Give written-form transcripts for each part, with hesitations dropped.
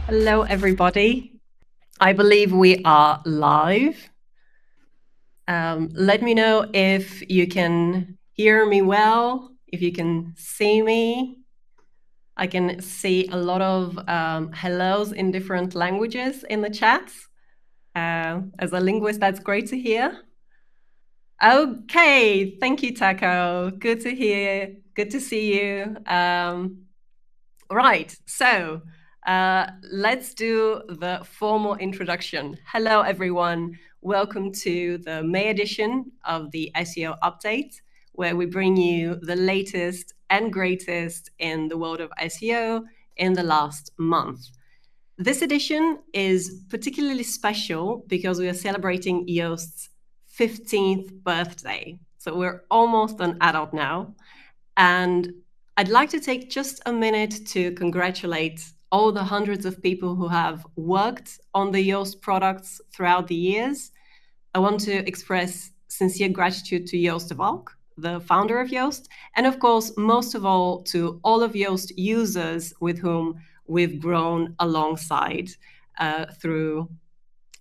Hello, everybody. I believe we are live. Let me know if you can hear me well, if you can see me. I can see a lot of hellos in different languages in the chat. As a linguist, that's great to hear. Okay, thank you, Taco. Good to hear. Good to see you. Right, so let's do the formal introduction. Hello, everyone. Welcome to the May edition of the SEO Update, where we bring you the latest and greatest in the world of SEO in the last month. This edition is particularly special because we are celebrating Yoast's 15th birthday. So we're almost an adult now. And I'd like to take just a minute to congratulate all the hundreds of people who have worked on the Yoast products throughout the years. I want to express sincere gratitude to Joost de Valk, the founder of Yoast, and of course, most of all, to all of Yoast users with whom we've grown alongside through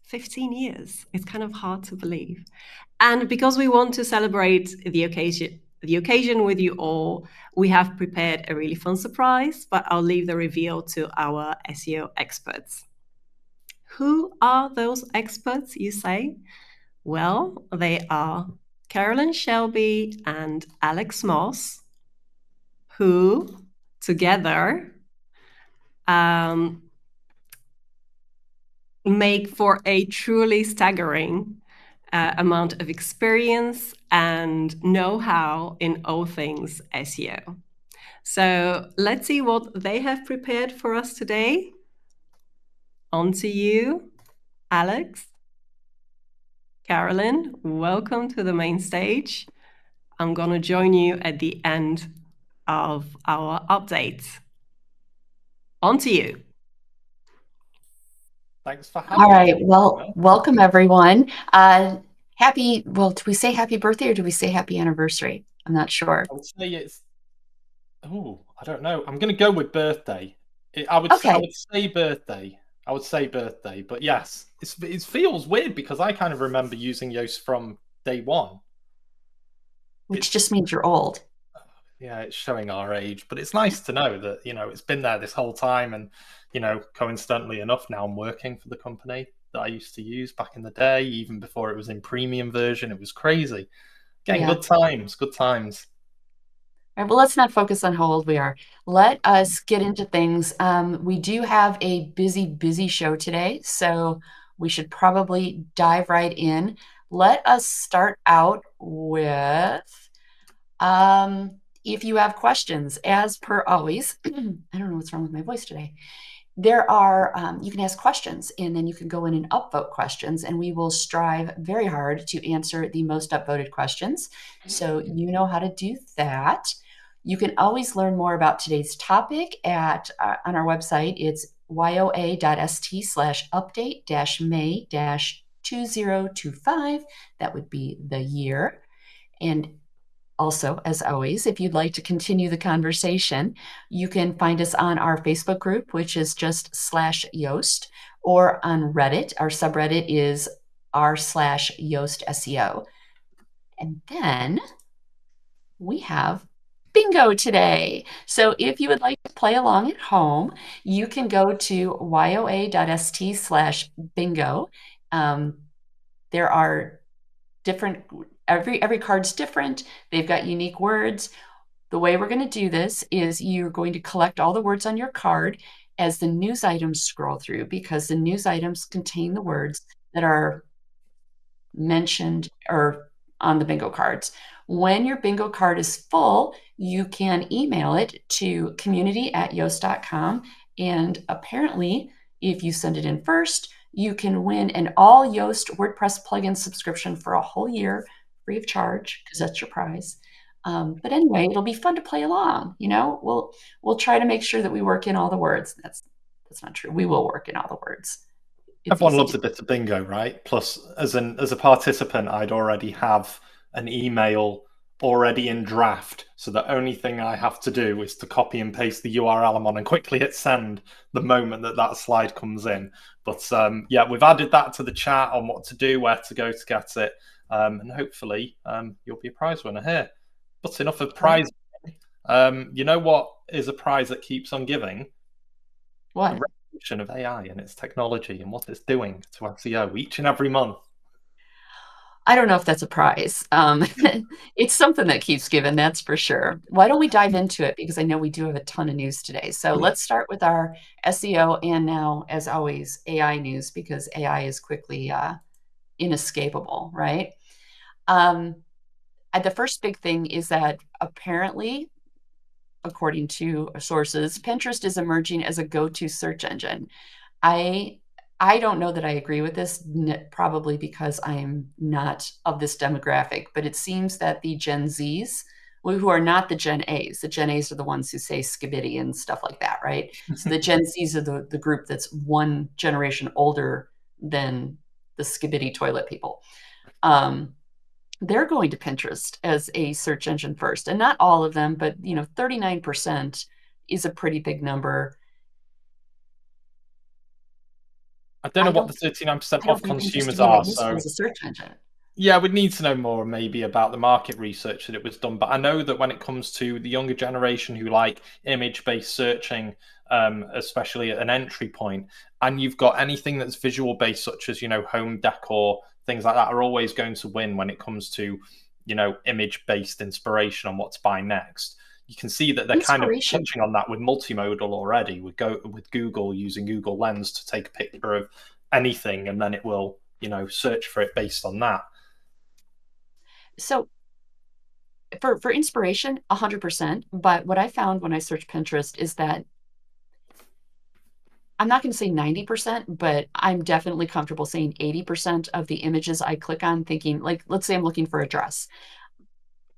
15 years. It's kind of hard to believe. And because we want to celebrate the occasion with you all, we have prepared a really fun surprise, but I'll leave the reveal to our SEO experts. Who are those experts, you say? Well, they are Carolyn Shelby and Alex Moss, who together make for a truly staggering amount of experience and know-how in all things SEO. So let's see what they have prepared for us today. On to you, Alex. Carolyn, welcome to the main stage. I'm going to join you at the end of our update. On to you. Thanks for having All right. me. Well, welcome everyone. Do we say happy birthday or do we say happy anniversary? I'm not sure. I would say it's. Oh, I don't know. I'm going to go with birthday. I would say birthday. I would say birthday, but yes, it feels weird because I kind of remember using Yoast from day one. Which just means you're old. Yeah, it's showing our age, but it's nice to know that, it's been there this whole time. And, coincidentally enough, now I'm working for the company that I used to use back in the day, even before it was in premium version. It was crazy. Getting good times, good times. All right, well, let's not focus on how old we are. Let us get into things. We do have a busy show today, so we should probably dive right in. Let us start out with if you have questions, as per always. I don't know what's wrong with my voice today. There are, you can ask questions and then you can go in and upvote questions, and we will strive very hard to answer the most upvoted questions. So you know how to do that. You can always learn more about today's topic at on our website. It's yoa.st/update-may-2025. That would be the year. And also, as always, if you'd like to continue the conversation, you can find us on our Facebook group, which is just /Yoast, or on Reddit. Our subreddit is r/Yoast SEO. And then we have bingo today. So if you would like to play along at home, you can go to yoa.st/bingo. There are different, every card's different. They've got unique words. The way we're going to do this is you're going to collect all the words on your card as the news items scroll through, because the news items contain the words that are mentioned or on the bingo cards. When your bingo card is full, you can email it to community@yoast.com. And apparently, if you send it in first, you can win an all Yoast WordPress plugin subscription for a whole year, free of charge, because that's your prize. But anyway, it'll be fun to play along. We'll try to make sure that we work in all the words. That's not true. We will work in all the words. Everyone loves a bit of bingo, right? Plus, as a participant, I'd already have an email already in draft. So the only thing I have to do is to copy and paste the URL I'm on and quickly hit send the moment that slide comes in. But yeah, we've added that to the chat on what to do, where to go to get it. And hopefully you'll be a prize winner here. But enough of prize. You know what is a prize that keeps on giving? What? The revolution of AI and its technology and what it's doing to SEO each and every month. I don't know if that's a prize. It's something that keeps giving, that's for sure. Why don't we dive into it? Because I know we do have a ton of news today. So let's start with our SEO and now, as always, AI news, because AI is quickly inescapable, right? The first big thing is that apparently, according to sources, Pinterest is emerging as a go-to search engine. I don't know that I agree with this, probably because I'm not of this demographic, but it seems that the Gen Zs, who are not the Gen As are the ones who say skibbity and stuff like that, right? So the Gen Zs are the group that's one generation older than the skibbity toilet people. They're going to Pinterest as a search engine first, and not all of them, but 39% is a pretty big number. I don't know what the 39% of consumers are. So as a search engine. Yeah, we'd need to know more maybe about the market research that it was done. But I know that when it comes to the younger generation who like image-based searching, especially at an entry point, and you've got anything that's visual-based, such as, home decor, things like that, are always going to win when it comes to, image-based inspiration on what to buy next. You can see that they're kind of touching on that with multimodal already, with Google using Google Lens to take a picture of anything, and then it will, search for it based on that. So for inspiration, 100%. But what I found when I searched Pinterest is that I'm not going to say 90%, but I'm definitely comfortable saying 80% of the images I click on thinking, like, let's say I'm looking for a dress.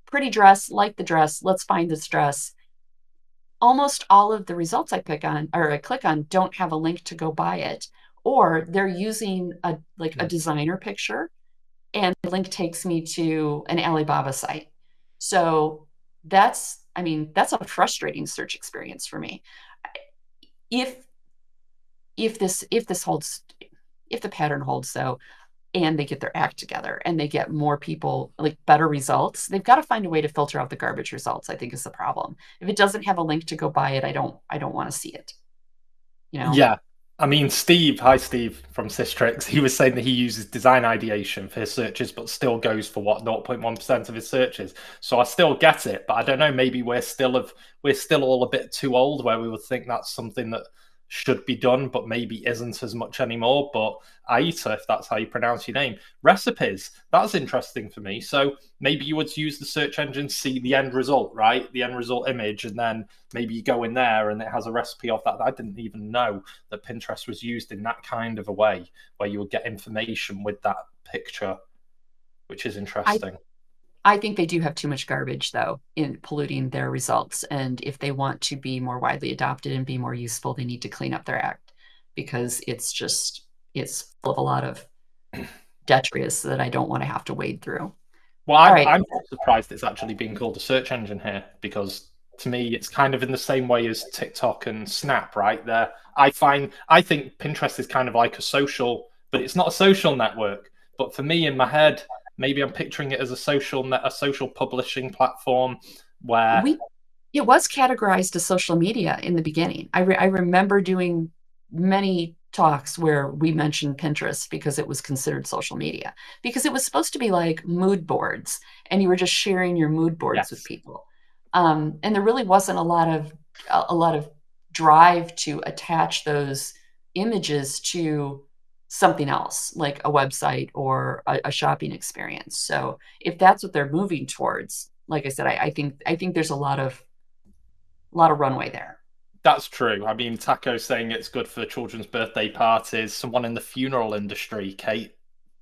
Pretty dress, like the dress, let's find this dress. Almost all of the results I click on don't have a link to go buy it, or they're using a designer picture, and the link takes me to an Alibaba site. So that's a frustrating search experience for me. If the pattern holds, though, and they get their act together and they get more people, like better results, they've got to find a way to filter out the garbage results, I think, is the problem. If it doesn't have a link to go buy it, I don't want to see it. Yeah. I mean, Steve from Systrix, he was saying that he uses design ideation for his searches, but still goes for 0.1% of his searches. So I still get it, but I don't know, maybe we're still all a bit too old where we would think that's something that should be done, but maybe isn't as much anymore. But Aita, if that's how you pronounce your name, recipes, that's interesting for me. So maybe you would use the search engine, see the end result, right? The end result image, and then maybe you go in there and it has a recipe of that. I didn't even know that Pinterest was used in that kind of a way, where you would get information with that picture, which is interesting. I think they do have too much garbage, though, in polluting their results. And if they want to be more widely adopted and be more useful, they need to clean up their act, because it's full of a lot of detritus that I don't want to have to wade through. Well, I'm surprised it's actually being called a search engine here, because to me, it's kind of in the same way as TikTok and Snap, right? I think Pinterest is kind of like a social, but it's not a social network. But for me, in my head, maybe I'm picturing it as a social publishing platform where it was categorized as social media in the beginning. I remember doing many talks where we mentioned Pinterest because it was considered social media, because it was supposed to be like mood boards, and you were just sharing your mood boards with people. And there really wasn't a lot of drive to attach those images to something else, like a website or a shopping experience. So if that's what they're moving towards, like I said, I think there's a lot of runway there. That's true. I mean, Taco's saying it's good for children's birthday parties. Someone in the funeral industry, Kate,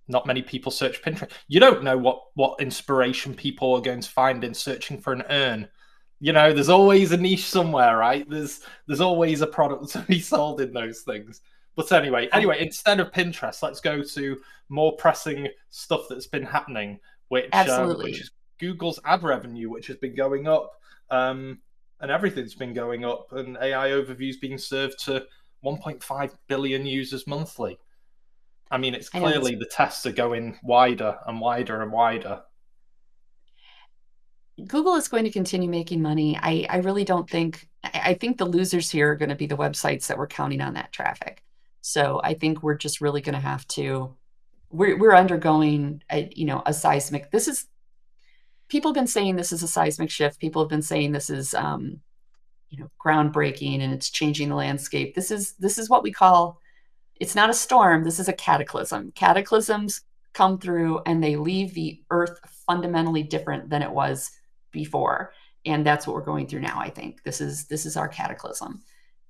not many people search Pinterest. You don't know what inspiration people are going to find in searching for an urn. There's always a niche somewhere, right? There's always a product to be sold in those things. But anyway, instead of Pinterest, let's go to more pressing stuff that's been happening, which absolutely. Google's ad revenue, which has been going up, and everything's been going up, and AI overviews being served to 1.5 billion users monthly. I mean, it's clearly the tests are going wider and wider and wider. Google is going to continue making money. I really don't think, I think the losers here are going to be the websites that were counting on that traffic. So I think we're just really going to have to, we're undergoing a seismic, people have been saying this is a seismic shift. People have been saying this is, groundbreaking and it's changing the landscape. This is what we call, it's not a storm. This is a cataclysm. Cataclysms come through and they leave the earth fundamentally different than it was before. And that's what we're going through now. I think this is our cataclysm,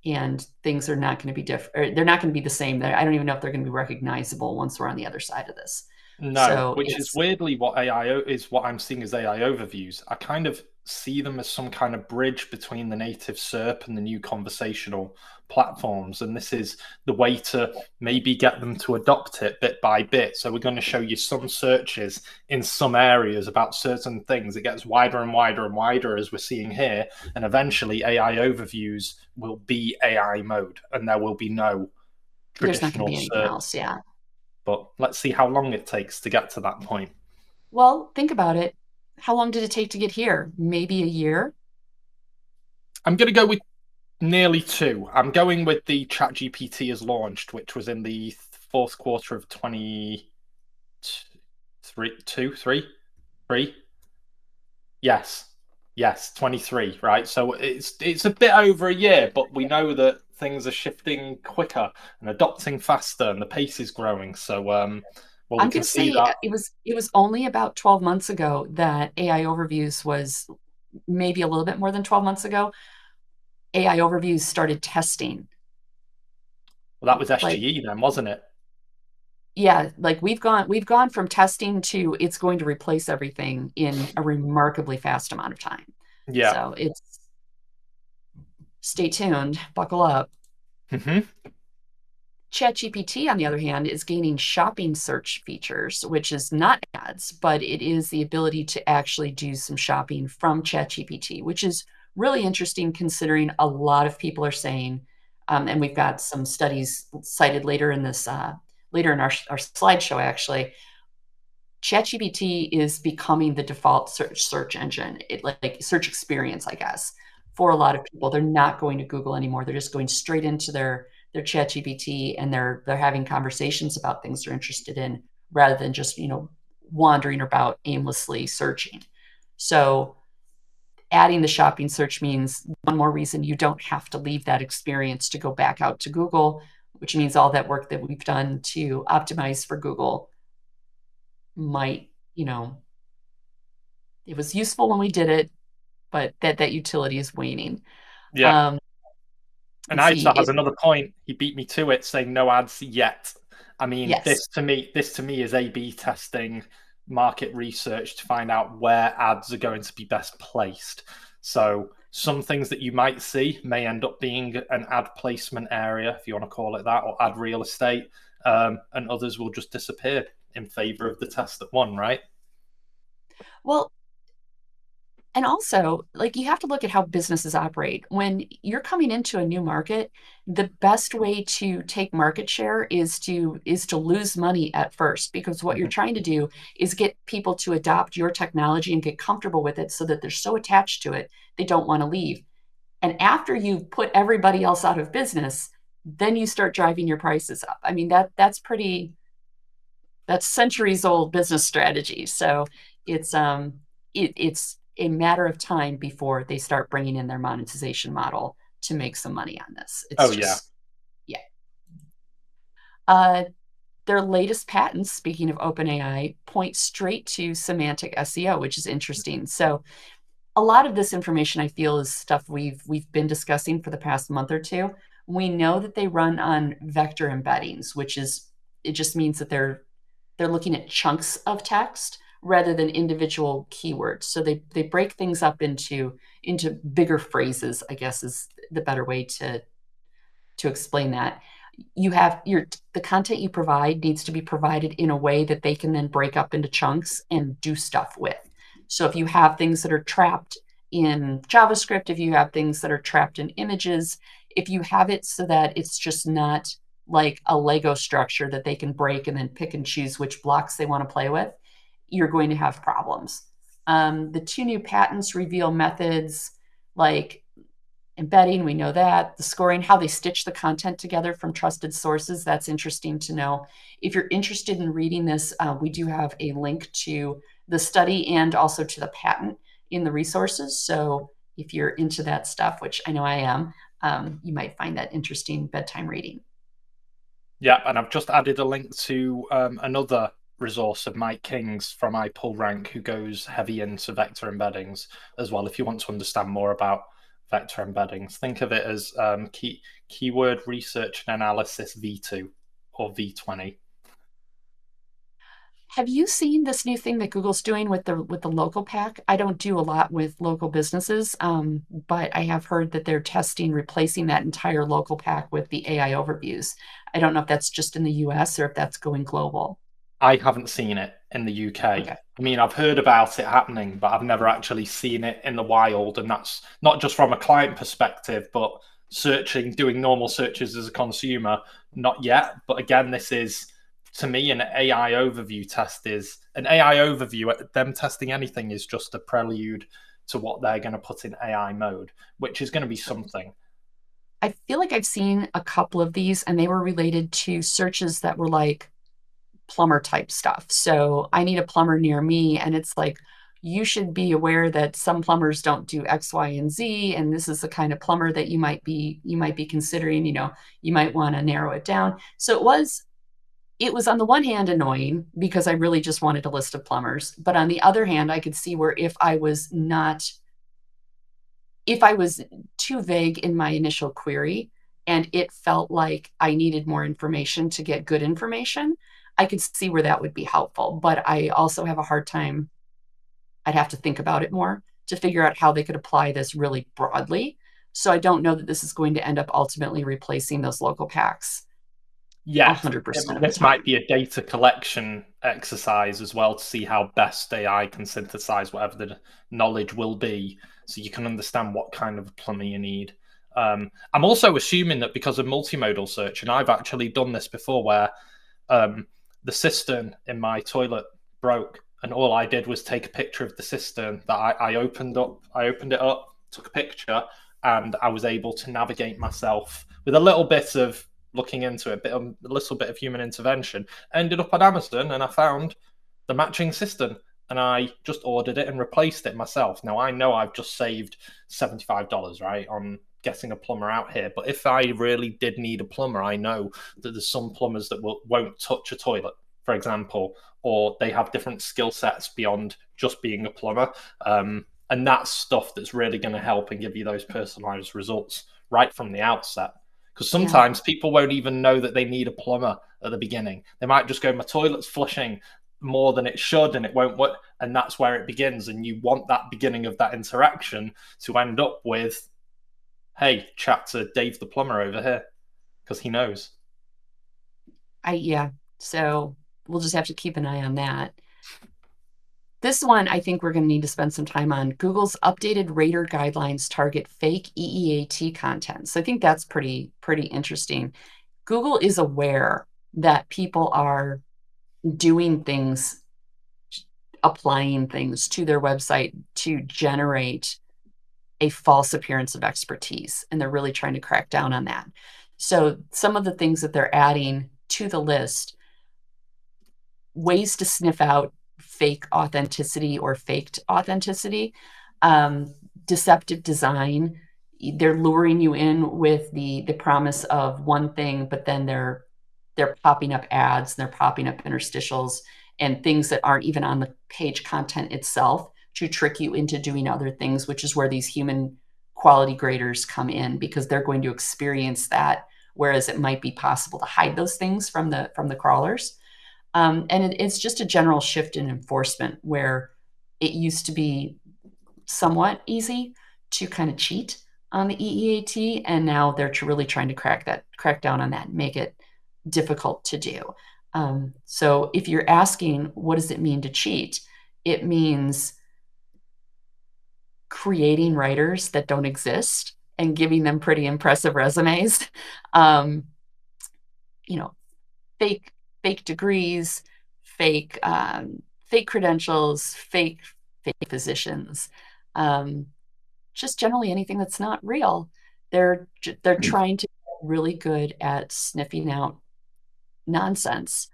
and things are not going to be different. They're not going to be the same. I don't even know if they're going to be recognizable once we're on the other side of this. No, so which is weirdly what I'm seeing as AI overviews. I kind of see them as some kind of bridge between the native SERP and the new conversational platforms. And this is the way to maybe get them to adopt it bit by bit. So we're going to show you some searches in some areas about certain things. It gets wider and wider and wider, as we're seeing here. And eventually AI overviews will be AI mode, and there will be no traditional There's not going to be anything else. Yeah. But let's see how long it takes to get to that point. Well, think about it. How long did it take to get here? Maybe a year? I'm going to go with nearly 2. I'm going with the ChatGPT is launched, which was in the fourth quarter of 23. Yes, 23, right? So it's a bit over a year, but we know that things are shifting quicker and adopting faster, and the pace is growing. So, well, I'm going to say that it was only about 12 months ago that AI Overviews was, maybe a little bit more than 12 months ago, AI Overviews started testing. Well, that was SGE then, wasn't it? Yeah, like we've gone from testing to it's going to replace everything in a remarkably fast amount of time. Yeah. So stay tuned, buckle up. Mm-hmm. ChatGPT, on the other hand, is gaining shopping search features, which is not ads, but it is the ability to actually do some shopping from ChatGPT, which is really interesting considering a lot of people are saying, and we've got some studies cited later in this, later in our slideshow, actually, ChatGPT is becoming the default search engine, like search experience, I guess, for a lot of people. They're not going to Google anymore. They're just going straight into their ChatGPT, and they're having conversations about things they're interested in rather than just, wandering about aimlessly searching. So adding the shopping search means one more reason you don't have to leave that experience to go back out to Google, which means all that work that we've done to optimize for Google might, it was useful when we did it, but that utility is waning. Yeah. And Aisha has another point. He beat me to it, saying no ads yet. I mean, yes. This to me is A/B testing, market research to find out where ads are going to be best placed. So some things that you might see may end up being an ad placement area, if you want to call it that, or ad real estate, and others will just disappear in favor of the test that won, right? Well, and also, like, you have to look at how businesses operate. When you're coming into a new market, the best way to take market share is to lose money at first, because what you're trying to do is get people to adopt your technology and get comfortable with it so that they're so attached to it, they don't want to leave. And after you've put everybody else out of business, then you start driving your prices up. I mean, that's centuries old business strategy. So it's a matter of time before they start bringing in their monetization model to make some money on this. Yeah. Their latest patents, speaking of OpenAI, point straight to semantic SEO, which is interesting. So a lot of this information, I feel, is stuff we've been discussing for the past month or two. We know that they run on vector embeddings, it just means that they're looking at chunks of text rather than individual keywords. So they break things up into bigger phrases, I guess is the better way to explain that. You have the content you provide needs to be provided in a way that they can then break up into chunks and do stuff with. So if you have things that are trapped in JavaScript, if you have things that are trapped in images, if you have it so that it's just not like a Lego structure that they can break and then pick and choose which blocks they want to play with, you're going to have problems. The 2 new patents reveal methods like embedding, we know that, the scoring, how they stitch the content together from trusted sources, that's interesting to know. If you're interested in reading this, we do have a link to the study and also to the patent in the resources. So if you're into that stuff, which I know I am, you might find that interesting bedtime reading. Yeah, and I've just added a link to another resource of Mike King's from iPullRank, who goes heavy into vector embeddings as well. If you want to understand more about vector embeddings, think of it as keyword research and analysis V2 or V20. Have you seen this new thing that Google's doing with the local pack? I don't do a lot with local businesses, but I have heard that they're testing replacing that entire local pack with the AI overviews. I don't know if that's just in the US or if that's going global. I haven't seen it in the UK. Okay. I mean, I've heard about it happening, but I've never actually seen it in the wild. And that's not just from a client perspective, but searching, doing normal searches as a consumer, not yet. But again, this is, to me, an AI overview test is an AI overview. Them testing anything is just a prelude to what they're going to put in AI mode, which is going to be something. I feel like I've seen a couple of these, and they were related to searches that were like plumber type stuff. So I need a plumber near me, and it's like, you should be aware that some plumbers don't do X, Y, and Z, and this is the kind of plumber that you might be considering. You might want to narrow it down. So it was on the one hand annoying because I really just wanted a list of plumbers, but on the other hand, I could see where if I was too vague in my initial query and it felt like I needed more information to get good information, I could see where that would be helpful. But I also have a hard time, I'd have to think about it more to figure out how they could apply this really broadly. So I don't know that this is going to end up ultimately replacing those local packs. Yeah, 100%. this might be a data collection exercise as well to see how best AI can synthesize whatever the knowledge will be, so you can understand what kind of plumber you need. I'm also assuming that because of multimodal search, and I've actually done this before, where the cistern in my toilet broke, and all I did was take a picture of the cistern that I opened up. I opened it up, took a picture, and I was able to navigate myself with a little bit of looking into it, a little bit of human intervention. Ended up on Amazon, and I found the matching cistern, and I just ordered it and replaced it myself. Now I know I've just saved $75, right, on getting a plumber out here. But if I really did need a plumber, I know that there's some plumbers that won't touch a toilet, for example, or they have different skill sets beyond just being a plumber. And that's stuff that's really going to help and give you those personalized results right from the outset. Because sometimes people won't even know that they need a plumber at the beginning. They might just go, my toilet's flushing more than it should and it won't work. And that's where it begins. And you want that beginning of that interaction to end up with, hey, chat to Dave the plumber over here, because he knows. So we'll just have to keep an eye on that. This one, I think we're going to need to spend some time on. Google's updated rater guidelines target fake EEAT content. So I think that's pretty interesting. Google is aware that people are doing things, applying things to their website to generate a false appearance of expertise, and they're really trying to crack down on that. So some of the things that they're adding to the list, ways to sniff out fake authenticity or faked authenticity, deceptive design. They're luring you in with the promise of one thing, but then they're popping up ads, and they're popping up interstitials and things that aren't even on the page content itself to trick you into doing other things, which is where these human quality graders come in, because they're going to experience that, whereas it might be possible to hide those things from the crawlers. And it's just a general shift in enforcement, where it used to be somewhat easy to kind of cheat on the EEAT, and now they're really trying to crack down on that and make it difficult to do. So if you're asking, what does it mean to cheat? It means creating writers that don't exist and giving them pretty impressive resumes. Fake degrees, fake credentials, fake positions, just generally anything that's not real. They're trying to get really good at sniffing out nonsense.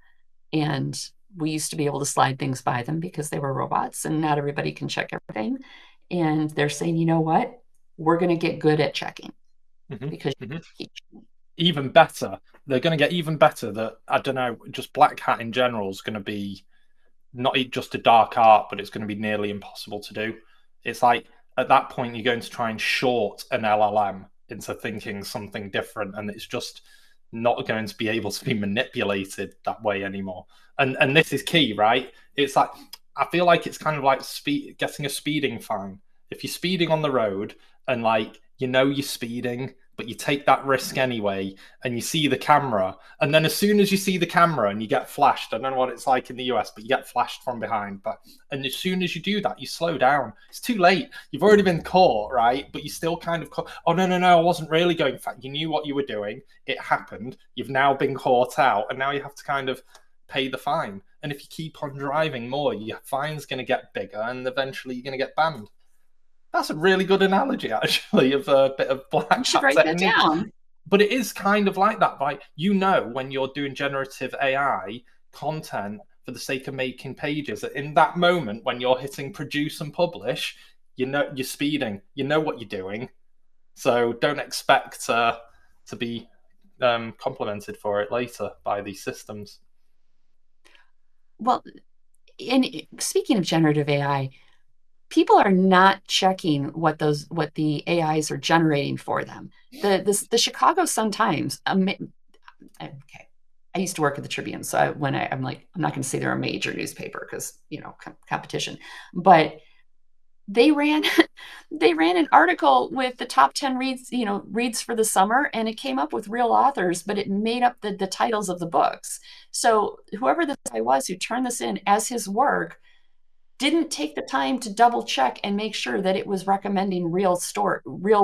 And we used to be able to slide things by them because they were robots, and not everybody can check everything. And they're saying, you know what? We're going to get good at checking because even better. They're going to get even better. That, I don't know, just black hat in general is going to be not just a dark art, but it's going to be nearly impossible to do. It's like at that point you're going to try and short an LLM into thinking something different, and it's just not going to be able to be manipulated that way anymore. And this is key, right? It's like, I feel like it's kind of like getting a speeding fine. If you're speeding on the road and like you're speeding, but you take that risk anyway, and you see the camera, and then as soon as you see the camera and you get flashed, I don't know what it's like in the US, but you get flashed from behind, and as soon as you do that, you slow down. It's too late. You've already been caught, right? But you still kind of oh, no, I wasn't really going fast. You knew what you were doing. It happened. You've now been caught out, and now you have to kind of pay the fine. And if you keep on driving more, your fine's going to get bigger, and eventually you're going to get banned. That's a really good analogy, actually, of a bit of black hat. You should write that down. But it is kind of like that. Like, when you're doing generative AI content for the sake of making pages, that in that moment when you're hitting produce and publish, you're speeding. You know what you're doing. So don't expect to be complimented for it later by these systems. Well, and speaking of generative AI, people are not checking what the AIs are generating for them. The Chicago Sun-Times, okay, I used to work at the Tribune, so I'm like, I'm not going to say they're a major newspaper because competition, but they ran an article with the top 10 reads for the summer, and it came up with real authors, but it made up the titles of the books. So whoever this guy was who turned this in as his work didn't take the time to double check and make sure that it was recommending real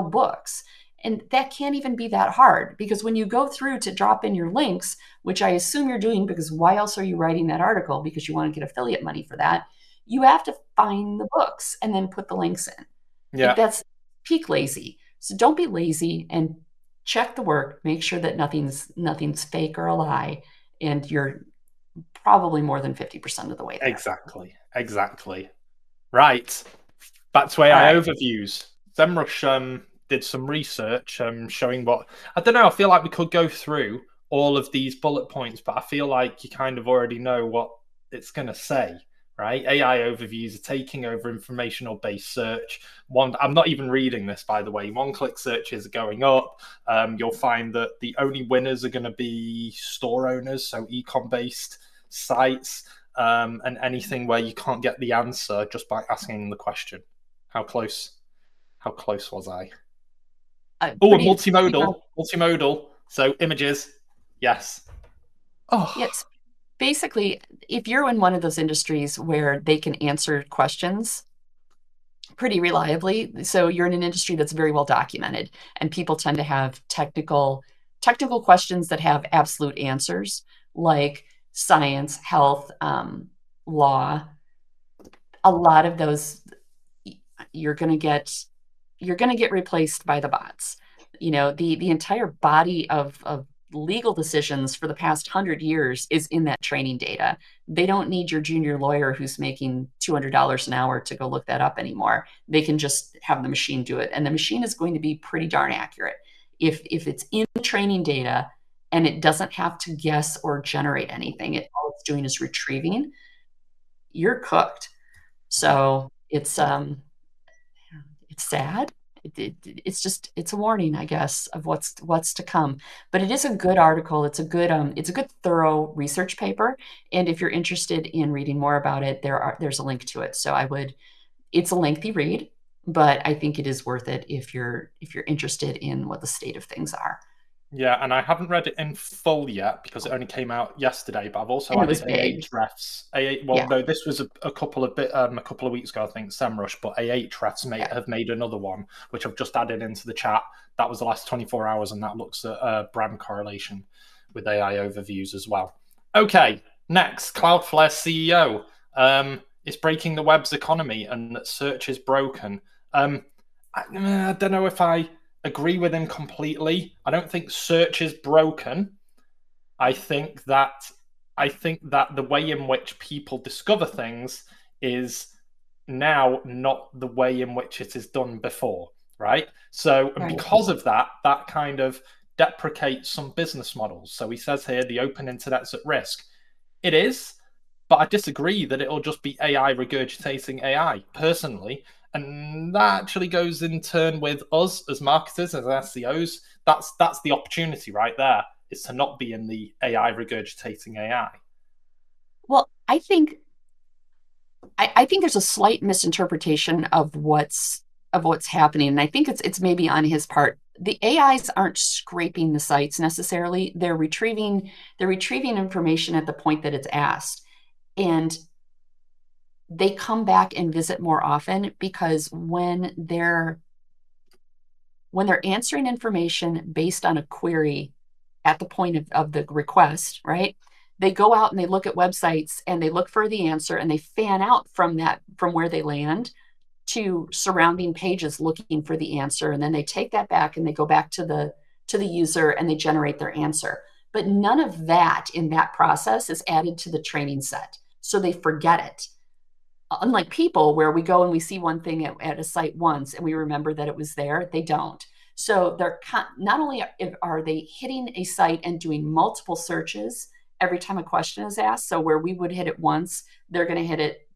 books. And that can't even be that hard, because when you go through to drop in your links, which I assume you're doing, because why else are you writing that article? Because you want to get affiliate money for that. You have to find the books and then put the links in. Yeah. Like, that's peak lazy. So don't be lazy and check the work, make sure that nothing's fake or a lie, and you're probably more than 50% of the way there. Exactly. Right. Back to AI overviews. Semrush did some research showing what, I don't know, I feel like we could go through all of these bullet points, but I feel like you kind of already know what it's going to say, right? AI overviews are taking over informational-based search. I'm not even reading this, by the way. One-click searches are going up. You'll find that the only winners are going to be store owners, so e-com-based sites, and anything where you can't get the answer just by asking the question. How close was I? Multimodal. So images, yes. Oh, yes. Basically, if you're in one of those industries where they can answer questions pretty reliably, so you're in an industry that's very well documented, and people tend to have technical questions that have absolute answers, like science, health, law. A lot of those you're going to get replaced by the bots. The entire body of legal decisions for the past 100 years is in that training data. They don't need your junior lawyer who's making $200 an hour to go look that up anymore. They can just have the machine do it, and the machine is going to be pretty darn accurate. If it's in training data and it doesn't have to guess or generate anything, all it's doing is retrieving, you're cooked. So it's sad. It's a warning, I guess, of what's to come. But it is a good article. It's a good thorough research paper. And if you're interested in reading more about it, there's a link to it. So it's a lengthy read, but I think it is worth it if you're interested in what the state of things are. Yeah, and I haven't read it in full yet because it only came out yesterday. But I've also And it was added big. Ahrefs. Well, Yeah. no, this was a couple of weeks ago, I think, Semrush. But Ahrefs have made another one, which I've just added into the chat. That was the last 24 hours, and that looks at brand correlation with AI overviews as well. Okay, next, Cloudflare CEO is breaking the web's economy, and that search is broken. I don't know if I agree with him completely. I don't think search is broken. I think that the way in which people discover things is now not the way in which it is done before, right? So, and because of that, that kind of deprecates some business models. So he says here the open internet's at risk. It is, but I disagree that it'll just be AI regurgitating AI personally. And that actually goes in turn with us as marketers, as SEOs. That's the opportunity right there, is to not be in the AI regurgitating AI. Well, I think there's a slight misinterpretation of what's happening, and I think it's maybe on his part. The AIs aren't scraping the sites necessarily. They're retrieving information at the point that it's asked, and they come back and visit more often because when they're answering information based on a query at the point of the request, right? They go out and they look at websites and they look for the answer and they fan out from where they land to surrounding pages looking for the answer. And then they take that back and they go back to the user and they generate their answer. But none of that in that process is added to the training set. So they forget it. Unlike people, where we go and we see one thing at a site once and we remember that it was there, they don't. So they're not only are they hitting a site and doing multiple searches every time a question is asked. So where we would hit it once, they're going to hit it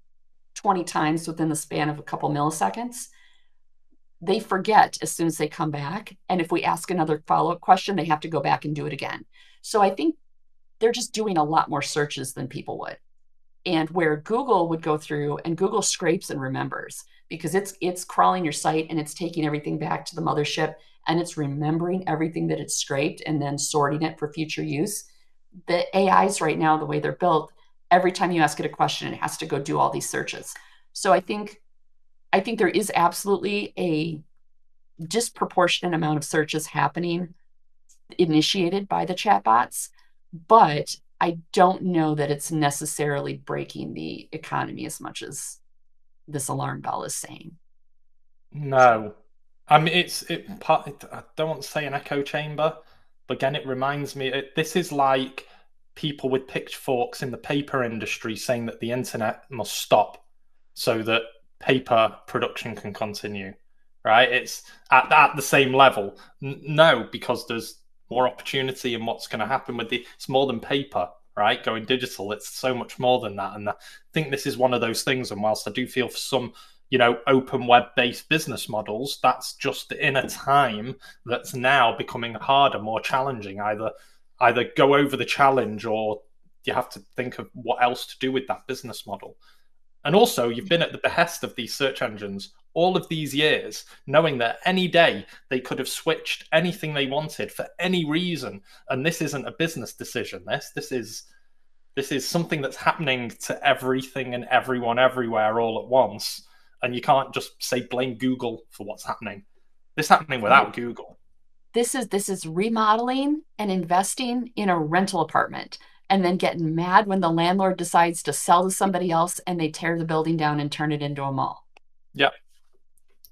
20 times within the span of a couple milliseconds. They forget as soon as they come back. And if we ask another follow-up question, they have to go back and do it again. So I think they're just doing a lot more searches than people would. And where Google would go through, and Google scrapes and remembers, because it's crawling your site and it's taking everything back to the mothership and it's remembering everything that it's scraped and then sorting it for future use. The AIs right now, the way they're built, every time you ask it a question, it has to go do all these searches. So I think there is absolutely a disproportionate amount of searches happening initiated by the chatbots, but I don't know that it's necessarily breaking the economy as much as this alarm bell is saying. No, I mean I don't want to say an echo chamber, but again, it reminds me. This is like people with pitchforks in the paper industry saying that the internet must stop so that paper production can continue. Right? It's at the same level. No, because there's more opportunity in what's going to happen with it's more than paper, right? Going digital, it's so much more than that. And I think this is one of those things. And whilst I do feel for some, open web-based business models, that's just in a time that's now becoming harder, more challenging. Either go over the challenge, or you have to think of what else to do with that business model. And also, you've been at the behest of these search engines all of these years, knowing that any day they could have switched anything they wanted for any reason. And this isn't a business decision. This is something that's happening to everything and everyone everywhere all at once. And you can't just say blame Google for what's happening. This is happening without Google. This is remodeling and investing in a rental apartment, and then getting mad when the landlord decides to sell to somebody else and they tear the building down and turn it into a mall. Yep.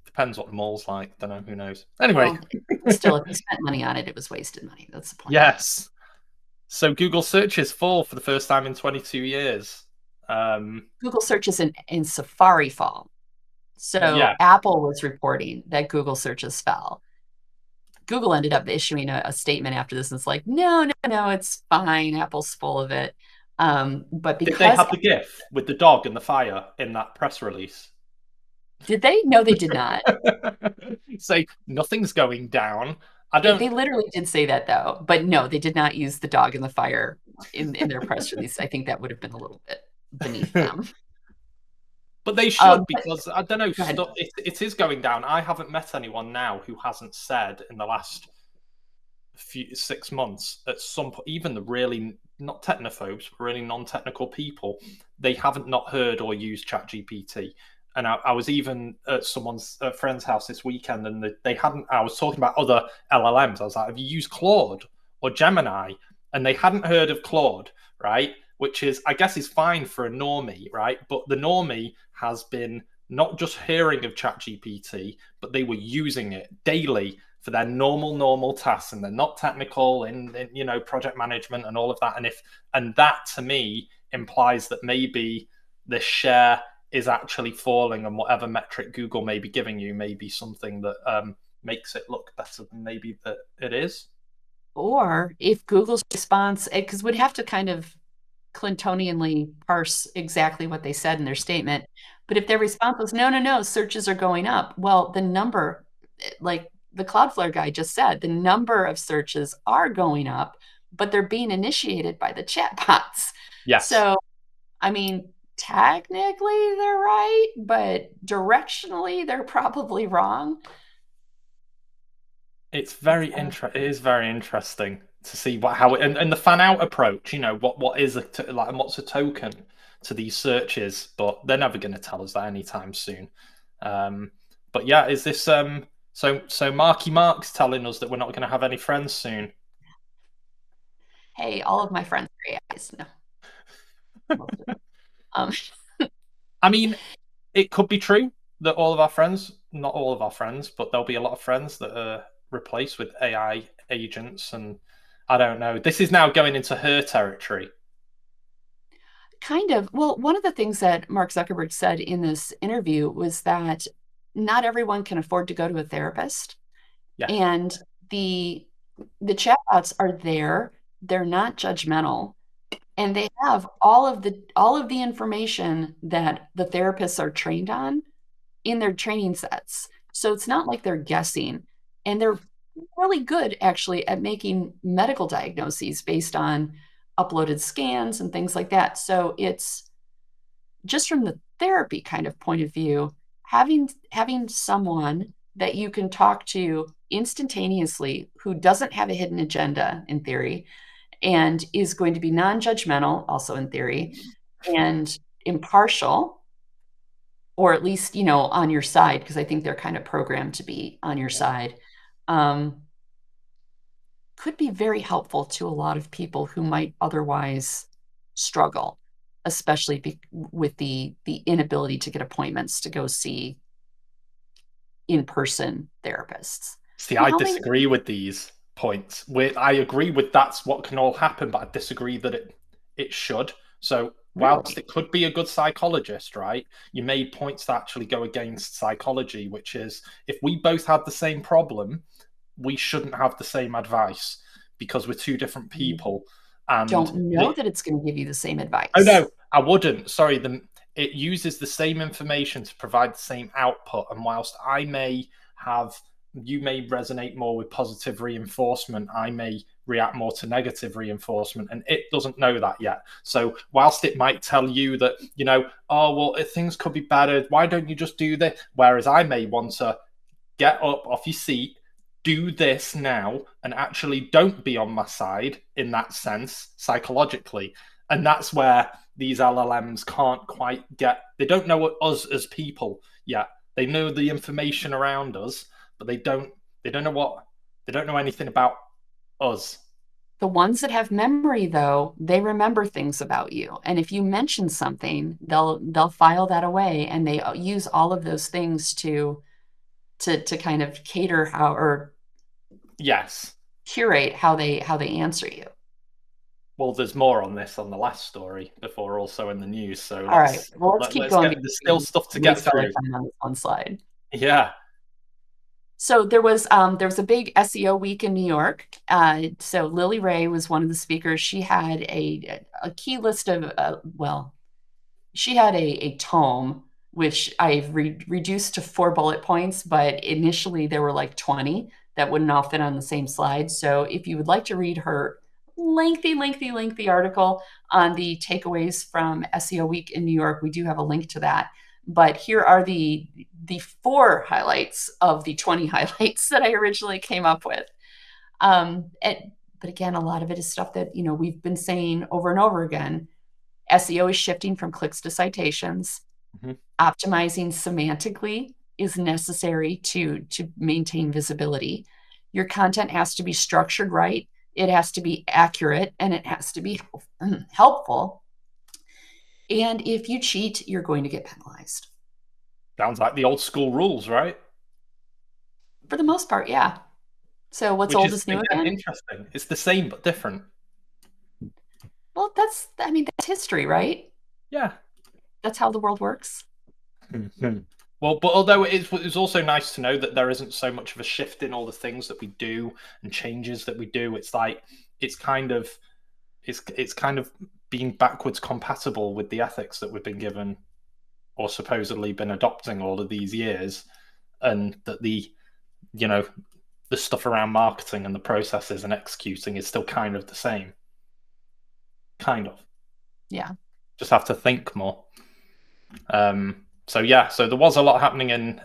Depends what the mall's like. Don't know. Who knows? Anyway. Well, still, if you spent money on it, it was wasted money. That's the point. Yes. So Google searches fall for the first time in 22 years. Google searches in Safari fall. So yeah. Apple was reporting that Google searches fell. Google ended up issuing a statement after this, and it's like, no, it's fine. Apple's full of it. But because did they have the GIF with the dog and the fire in that press release? Did they? No, they did not. Say nothing's going down. They literally did say that, though. But no, they did not use the dog and the fire in their press release. I think that would have been a little bit beneath them. But they should, because I don't know, it is going down. I haven't met anyone now who hasn't said in the last 6 months, at some point, even the really not technophobes, but really non-technical people, they haven't not heard or used ChatGPT. And I was even at someone's friend's house this weekend, and they hadn't. I was talking about other LLMs. I was like, "Have you used Claude or Gemini?" And they hadn't heard of Claude, right? Which is, I guess, is fine for a normie, right? But the normie has been not just hearing of ChatGPT, but they were using it daily for their normal tasks, and they're not technical in project management and all of that. And that to me implies that maybe the share is actually falling, and whatever metric Google may be giving you may be something that makes it look better than maybe that it is. Or if Google's response, because we'd have to kind of Clintonianly parse exactly what they said in their statement. But if their response was, no, searches are going up. Well, the number, like the Cloudflare guy just said, the number of searches are going up, but they're being initiated by the chatbots. Yes. So, I mean, technically they're right, but directionally they're probably wrong. It's very It is very interesting to see how it, and the fan out approach. What is like, and what's a token to these searches? But they're never going to tell us that anytime soon. But yeah, is this so Marky Mark's telling us that we're not going to have any friends soon? Hey, all of my friends are AIs. No. I mean, it could be true that all of our friends, not all of our friends, but there'll be a lot of friends that are replaced with AI agents. And I don't know. This is now going into her territory. Kind of. Well, one of the things that Mark Zuckerberg said in this interview was that not everyone can afford to go to a therapist. Yeah. And the chatbots are there. They're not judgmental. And they have all of the information that the therapists are trained on in their training sets. So it's not like they're guessing. And they're really good actually at making medical diagnoses based on uploaded scans and things like that. So it's just from the therapy kind of point of view, having someone that you can talk to instantaneously who doesn't have a hidden agenda in theory and is going to be non-judgmental also in theory and impartial, or at least, on your side, because I think they're kind of programmed to be on your side, could be very helpful to a lot of people who might otherwise struggle, especially with the inability to get appointments to go see in-person therapists. See, I disagree with these points. I agree with that's what can all happen, but I disagree that it should. So whilst it could be a good psychologist, right, you made points that actually go against psychology, which is if we both had the same problem, we shouldn't have the same advice because we're two different people. And don't know that it's going to give you the same advice. Oh, no, I wouldn't. Sorry, it uses the same information to provide the same output. And whilst you may resonate more with positive reinforcement, I may react more to negative reinforcement, and it doesn't know that yet. So whilst it might tell you that, oh, well, if things could be better, why don't you just do this? Whereas I may want to get up off your seat, do this now, and actually don't be on my side in that sense, psychologically. And that's where these LLMs can't quite they don't know us as people yet. They know the information around us, but they don't know anything about us. The ones that have memory, though, they remember things about you. And if you mention something, they'll file that away, and they use all of those things to kind of cater curate how they answer you. Well, there's more on this on the last story before also in the news. So all right, well, let's keep going. There's still stuff to get through. On one slide. Yeah. So there was a big SEO week in New York. So Lily Ray was one of the speakers. She had a key list of she had a tome which I've reduced to 4 bullet points, but initially there were like 20 that wouldn't all fit on the same slide. So if you would like to read her lengthy article on the takeaways from SEO Week in New York, we do have a link to that. But here are the 4 highlights of the 20 highlights that I originally came up with. But again, a lot of it is stuff that, we've been saying over and over again. SEO is shifting from clicks to citations. Mm-hmm. Optimizing semantically is necessary to maintain visibility. Your content has to be structured right. It has to be accurate, and it has to be helpful. And if you cheat, you're going to get penalized. Sounds like the old school rules, right? For the most part, yeah. So what's old is new again? Interesting. It's the same but different. Well, that's history, right? Yeah. That's how the world works. Well, but although it's also nice to know that there isn't so much of a shift in all the things that we do and changes that we do. It's like it's kind of being backwards compatible with the ethics that we've been given or supposedly been adopting all of these years, and that the stuff around marketing and the processes and executing is still kind of the same. Kind of. Yeah. Just have to think more. So there was a lot happening in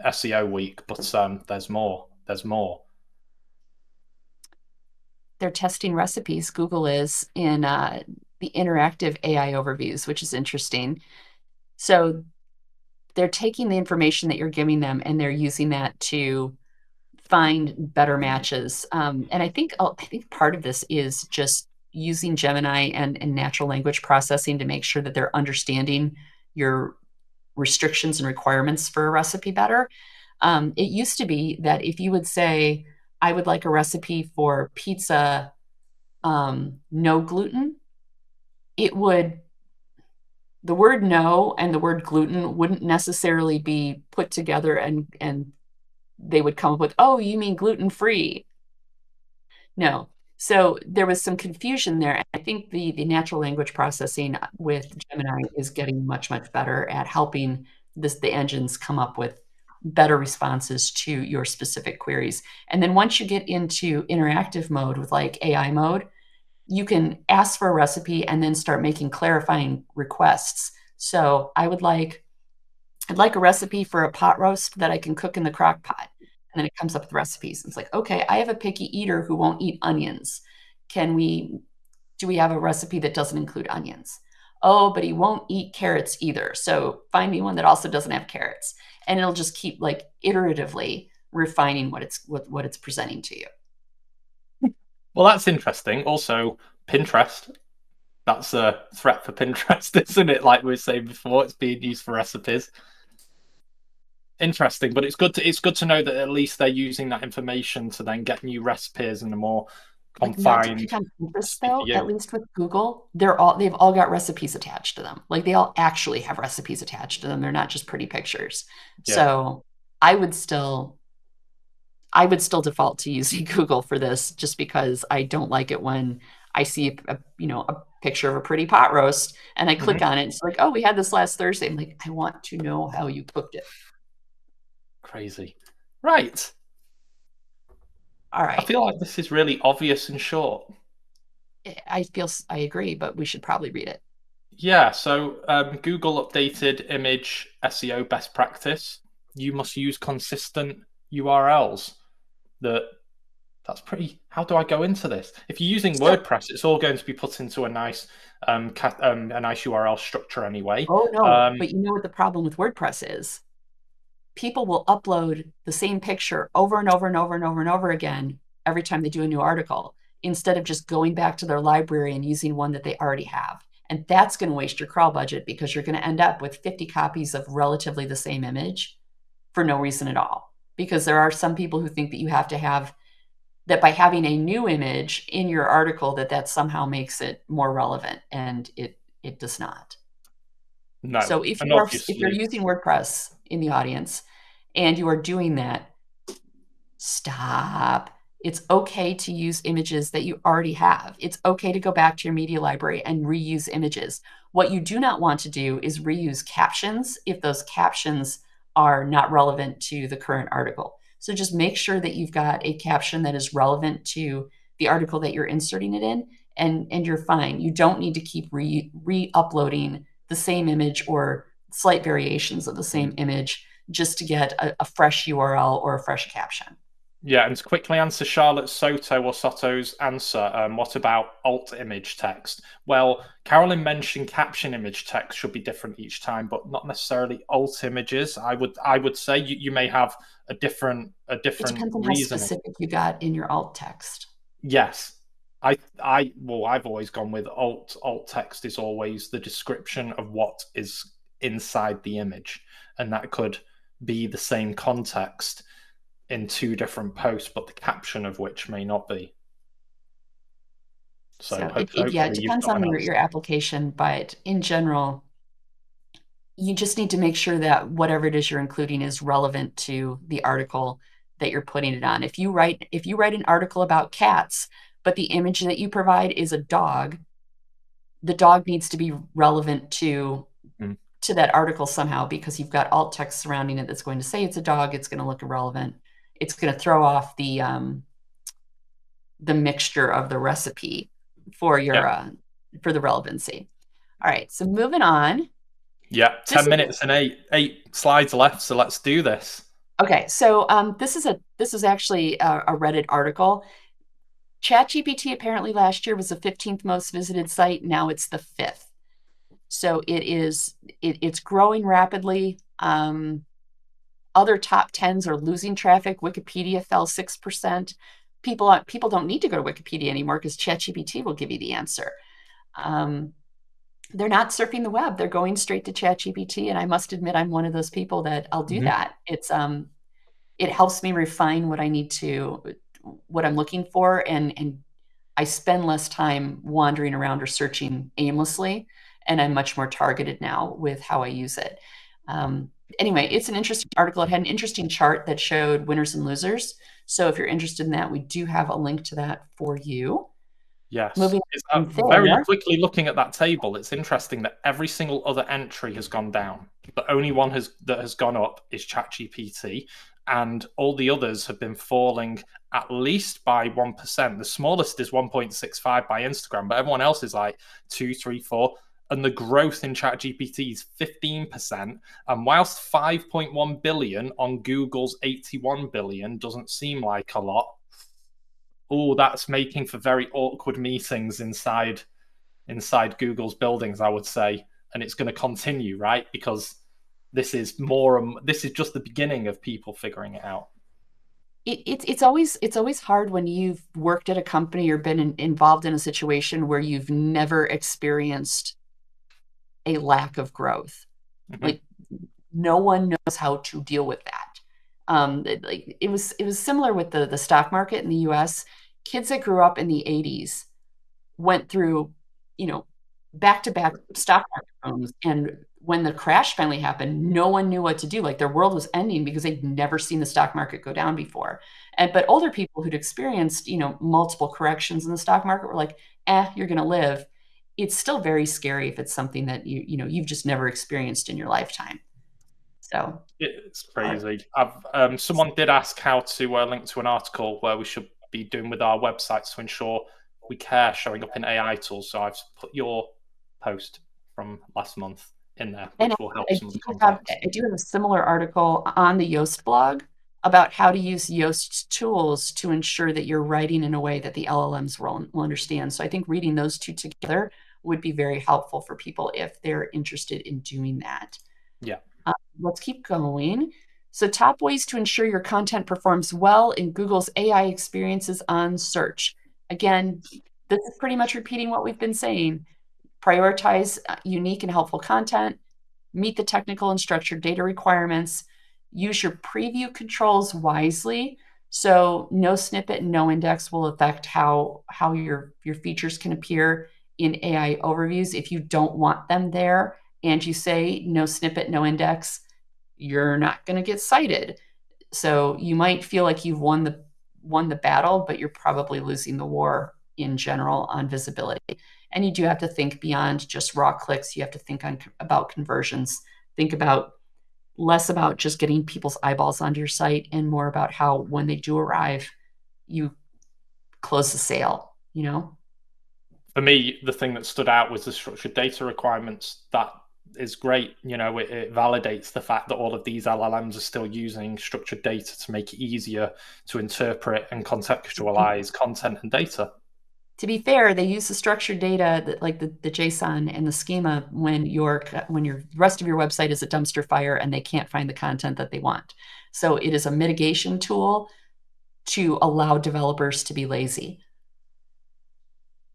SEO week, but there's more. They're testing recipes. Google is in the interactive AI overviews, which is interesting. So they're taking the information that you're giving them and they're using that to find better matches. And I think part of this is just using Gemini and natural language processing to make sure that they're understanding your restrictions and requirements for a recipe better. It used to be that if you would say, I would like a recipe for pizza, no gluten, the word no and the word gluten wouldn't necessarily be put together and they would come up with, oh, you mean gluten-free. No. So there was some confusion there. I think the natural language processing with Gemini is getting much, much better at helping the engines come up with better responses to your specific queries. And then once you get into interactive mode with like AI mode, you can ask for a recipe and then start making clarifying requests. So I'd like a recipe for a pot roast that I can cook in the crock pot. And then it comes up with recipes. It's like, okay, I have a picky eater who won't eat onions. Do we have a recipe that doesn't include onions? Oh, but he won't eat carrots either. So find me one that also doesn't have carrots. And it'll just keep like iteratively refining what it's presenting to you. Well, that's interesting. Also, Pinterest. That's a threat for Pinterest, isn't it? Like we were saying before, it's being used for recipes. Interesting, but it's good to know that at least they're using that information to then get new recipes and a more confined. Not to pick on Pinterest, though, at least with Google, they've all got recipes attached to them. Like they all actually have recipes attached to them. They're not just pretty pictures. Yeah. So I would still default to using Google for this, just because I don't like it when I see a picture of a pretty pot roast and I click on it. It's like, oh, we had this last Thursday. I'm like, I want to know how you cooked it. Crazy. Right. All right. I feel like this is really obvious and short. I agree, but we should probably read it. Yeah. So Google updated image SEO best practice. You must use consistent URLs. That's pretty. How do I go into this? If you're using WordPress, it's all going to be put into a nice URL structure anyway. Oh no! But you know what the problem with WordPress is? People will upload the same picture over and over and over and over and over again every time they do a new article, instead of just going back to their library and using one that they already have. And that's going to waste your crawl budget, because you're going to end up with 50 copies of relatively the same image for no reason at all. Because there are some people who think that you have to have that by having a new image in your article, that somehow makes it more relevant, and it does not. No. So if you're using WordPress in the audience and you are doing that, stop. It's okay to use images that you already have. It's okay to go back to your media library and reuse images. What you do not want to do is reuse captions if those captions are not relevant to the current article. So just make sure that you've got a caption that is relevant to the article that you're inserting it in, and you're fine. You don't need to keep re-uploading the same image or slight variations of the same image just to get a fresh URL or a fresh caption. Yeah, and to quickly answer Charlotte Soto or Soto's answer, what about alt image text? Well, Carolyn mentioned caption image text should be different each time, but not necessarily alt images. I would say you may have a different It depends on how reasoning. specific you got in your alt text. Yes. I've always gone with alt text is always the description of what is inside the image, and that could be the same context in two different posts, but the caption of which may not be. So it hopefully you've depends got on an your answer. application, but in general, you just need to make sure that whatever it is you're including is relevant to the article that you're putting it on. If you write an article about cats, but the image that you provide is a dog, the dog needs to be relevant to that article somehow, because you've got alt text surrounding it that's going to say it's a dog. It's going to look irrelevant. It's going to throw off the mixture of the recipe for your for the relevancy. All right, so moving on. Yeah, 10 minutes and eight slides left, so let's do this. Okay, so this is actually a Reddit article. ChatGPT apparently last year was the 15th most visited site. Now it's the 5th. So it's growing rapidly. Other top 10s are losing traffic. Wikipedia fell 6%. People don't need to go to Wikipedia anymore because ChatGPT will give you the answer. They're not surfing the web. They're going straight to ChatGPT. And I must admit, I'm one of those people that I'll do that. It helps me refine what I'm looking for. And I spend less time wandering around or searching aimlessly. And I'm much more targeted now with how I use it. Anyway, it's an interesting article. It had an interesting chart that showed winners and losers. So if you're interested in that, we do have a link to that for you. Yes. Moving very quickly looking at that table, it's interesting that every single other entry has gone down. The only one that has gone up is ChatGPT, and all the others have been falling at least by 1%. The smallest is 1.65 by Instagram, but everyone else is like 2, 3, 4. And the growth in ChatGPT is 15%. And whilst 5.1 billion on Google's 81 billion doesn't seem like a lot, that's making for very awkward meetings inside Google's buildings, I would say. And it's going to continue, right? Because this is just the beginning of people figuring it out. It's always hard when you've worked at a company or been involved in a situation where you've never experienced a lack of growth. Like, no one knows how to deal with that. It was similar with the stock market in the US. Kids that grew up in the 80s went through, back-to-back stock market booms. And when the crash finally happened, no one knew what to do. Like, their world was ending because they'd never seen the stock market go down before. But older people who'd experienced, multiple corrections in the stock market were like, you're going to live. It's still very scary if it's something that you've just never experienced in your lifetime. So it's crazy. Someone did ask how to link to an article where we should be doing with our websites to ensure we care showing up in AI tools. So I've put your post from last month in there, which will help some of the context. I do have a similar article on the Yoast blog about how to use Yoast tools to ensure that you're writing in a way that the LLMs will understand. So I think reading those two together would be very helpful for people if they're interested in doing that. Yeah. Let's keep going. So top ways to ensure your content performs well in Google's AI experiences on search. Again, this is pretty much repeating what we've been saying. Prioritize unique and helpful content, meet the technical and structured data requirements, use your preview controls wisely. So no snippet and no index will affect how your features can appear in AI overviews. If you don't want them there and you say no snippet, no index, you're not going to get cited. So you might feel like you've won the battle, but you're probably losing the war in general on visibility. And you do have to think beyond just raw clicks. You have to think about conversions. Think less about just getting people's eyeballs onto your site and more about how, when they do arrive, you close the sale, For me, the thing that stood out was the structured data requirements. That is great. It validates the fact that all of these LLMs are still using structured data to make it easier to interpret and contextualize content and data. To be fair, they use the structured data, like the JSON and the schema, when the rest of your website is a dumpster fire and they can't find the content that they want. So it is a mitigation tool to allow developers to be lazy.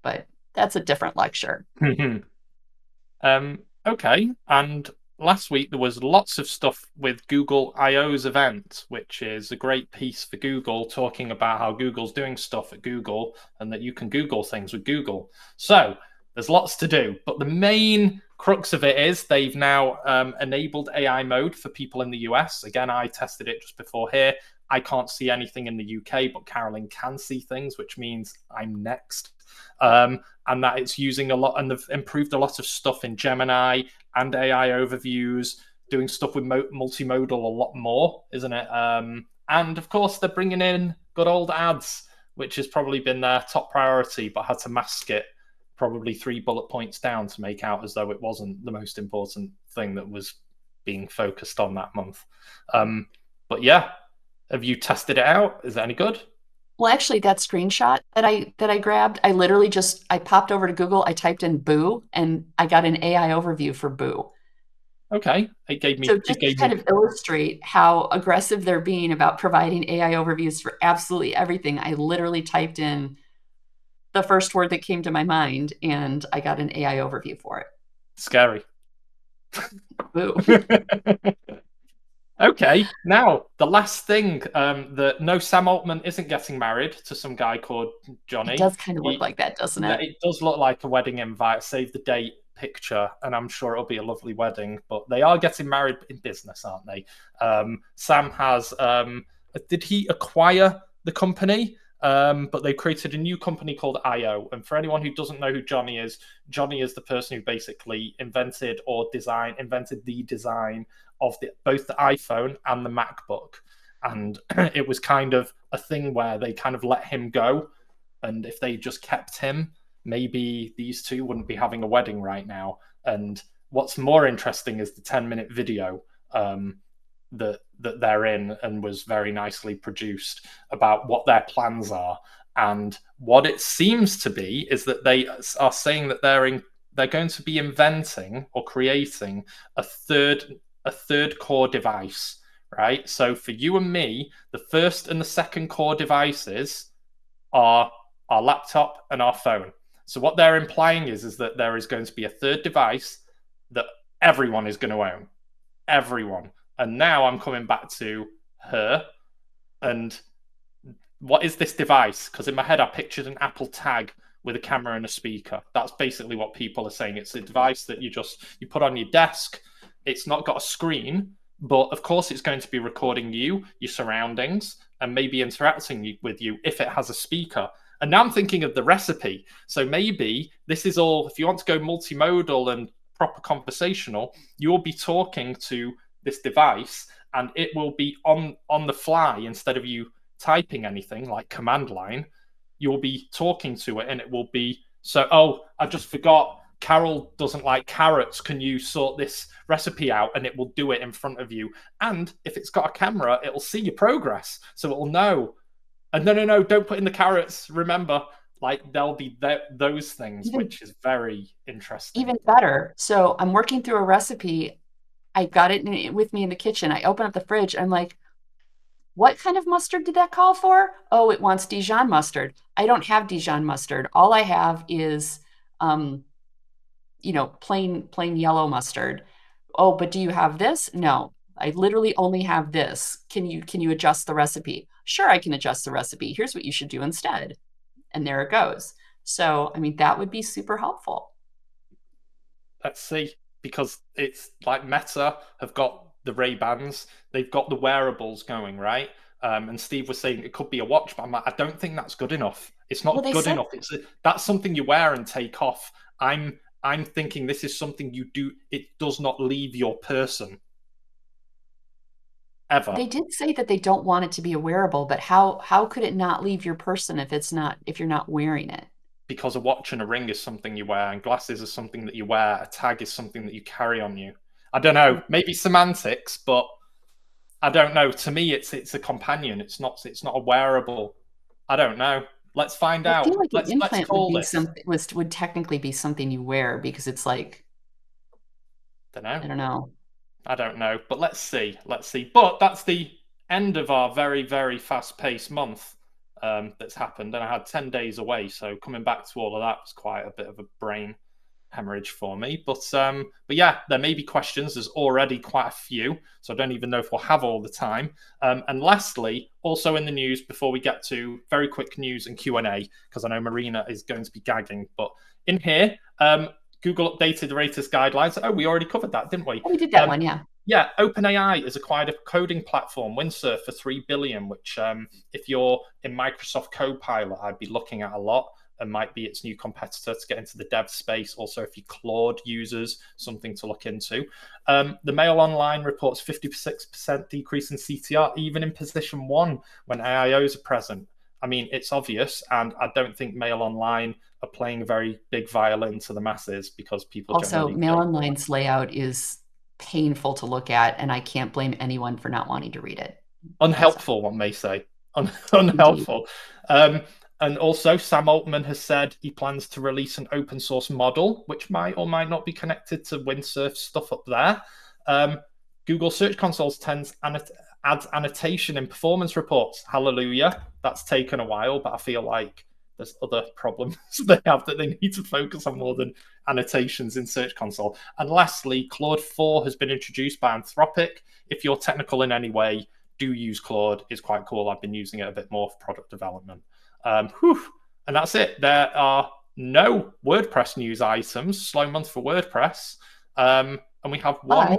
But that's a different lecture. Okay, and last week there was lots of stuff with Google I/O's event, which is a great piece for Google, talking about how Google's doing stuff at Google and that you can Google things with Google. So there's lots to do, but the main crux of it is they've now enabled AI mode for people in the US. Again, I tested it just before here. I can't see anything in the UK, but Carolyn can see things, which means I'm next. And that it's using a lot, and they've improved a lot of stuff in Gemini and AI overviews, doing stuff with multimodal a lot more, isn't it? And of course, they're bringing in good old ads, which has probably been their top priority, but had to mask it probably 3 bullet points down to make out as though it wasn't the most important thing that was being focused on that month. But yeah, have you tested it out? Is it any good? Well, actually, that screenshot that I grabbed, I literally I popped over to Google, I typed in Boo, and I got an AI overview for Boo. Okay, it gave me. So just to kind of illustrate how aggressive they're being about providing AI overviews for absolutely everything, I literally typed in the first word that came to my mind, and I got an AI overview for it. Scary. Boo. Okay, now the last thing, no, Sam Altman isn't getting married to some guy called Jony. It does kind of look like that, doesn't it? It does look like a wedding invite, save the date picture, and I'm sure it'll be a lovely wedding, but they are getting married in business, aren't they? Sam has, did he acquire the company? But they created a new company called IO. And for anyone who doesn't know who Jony is the person who basically invented the design of both the iPhone and the MacBook. And it was kind of a thing where they kind of let him go. And if they just kept him, maybe these two wouldn't be having a wedding right now. And what's more interesting is the 10-minute video that they're in, and was very nicely produced, about what their plans are. And what it seems to be is that they are saying that they're going to be inventing or creating a third core device, right? So for you and me, the first and the second core devices are our laptop and our phone. So what they're implying is that there is going to be a third device that everyone is going to own. Everyone. And now I'm coming back to her. And what is this device? Because in my head, I pictured an Apple tag with a camera and a speaker. That's basically what people are saying. It's a device that you put on your desk. It's not got a screen, but of course it's going to be recording you, your surroundings, and maybe interacting with you if it has a speaker. And now I'm thinking of the recipe. So maybe this is all, if you want to go multimodal and proper conversational, you'll be talking to this device, and it will be on the fly. Instead of you typing anything like command line, you'll be talking to it, and it will be, oh, I just forgot, Carol doesn't like carrots, can you sort this recipe out? And it will do it in front of you. And if it's got a camera, it'll see your progress, so it'll know. And no, don't put in the carrots, remember. Like, there'll be those things, which is very interesting. Even better. So I'm working through a recipe. I got it with me in the kitchen. I open up the fridge. I'm like, what kind of mustard did that call for? Oh, it wants Dijon mustard. I don't have Dijon mustard. All I have is, plain yellow mustard. Oh, but do you have this? No, I literally only have this. Can you adjust the recipe? Sure, I can adjust the recipe. Here's what you should do instead. And there it goes. So, I mean, that would be super helpful. Let's see. Because it's like Meta have got the Ray-Bans, they've got the wearables going, right? And Steve was saying it could be a watch, but I'm like, I don't think that's good enough. It's not good enough. That's something you wear and take off. I'm thinking this is something you do. It does not leave your person ever. They did say that they don't want it to be a wearable, but how could it not leave your person if you're not wearing it? because a watch and a ring is something you wear, and glasses are something that you wear, a tag is something that you carry on you. I don't know, maybe semantics, but I don't know. To me, it's a companion. It's not a wearable. I don't know. Let's find out. I feel like an Let's implant would call be this. something would technically be something you wear, because it's like, Don't know. I don't know. I don't know, but let's see. Let's see. But that's the end of our very, very fast-paced month that's happened, and I had 10 days away, so coming back to all of that was quite a bit of a brain hemorrhage for me. But yeah, there may be questions. There's already quite a few, so I don't even know if we'll have all the time. And lastly, also in the news, before we get to very quick news and Q&A, because I know Marina is going to be gagging, but in here, Google updated the latest guidelines. Oh, we already covered that, didn't we? Oh, we did that one, yeah. Yeah, OpenAI has acquired a coding platform, Windsurf, for $3 billion, which if you're in Microsoft Copilot, I'd be looking at a lot. And might be its new competitor to get into the dev space. Also, if you Claude users, something to look into. The Mail Online reports 56% decrease in CTR, even in position 1 when AIOs are present. I mean, it's obvious, and I don't think Mail Online are playing a very big violin to the masses, because people Also, generally Mail Online's layout is painful to look at, and I can't blame anyone for not wanting to read it. Unhelpful, one may say. Unhelpful. And also, Sam Altman has said he plans to release an open source model, which might or might not be connected to Windsurf stuff up there. Google Search Console adds annotation in performance reports. Hallelujah. That's taken a while, but I feel like there's other problems they have that they need to focus on more than annotations in Search Console. And lastly, Claude 4 has been introduced by Anthropic. If you're technical in any way, do use Claude. It's quite cool. I've been using it a bit more for product development. And that's it. There are no WordPress news items. Slow month for WordPress. And we have one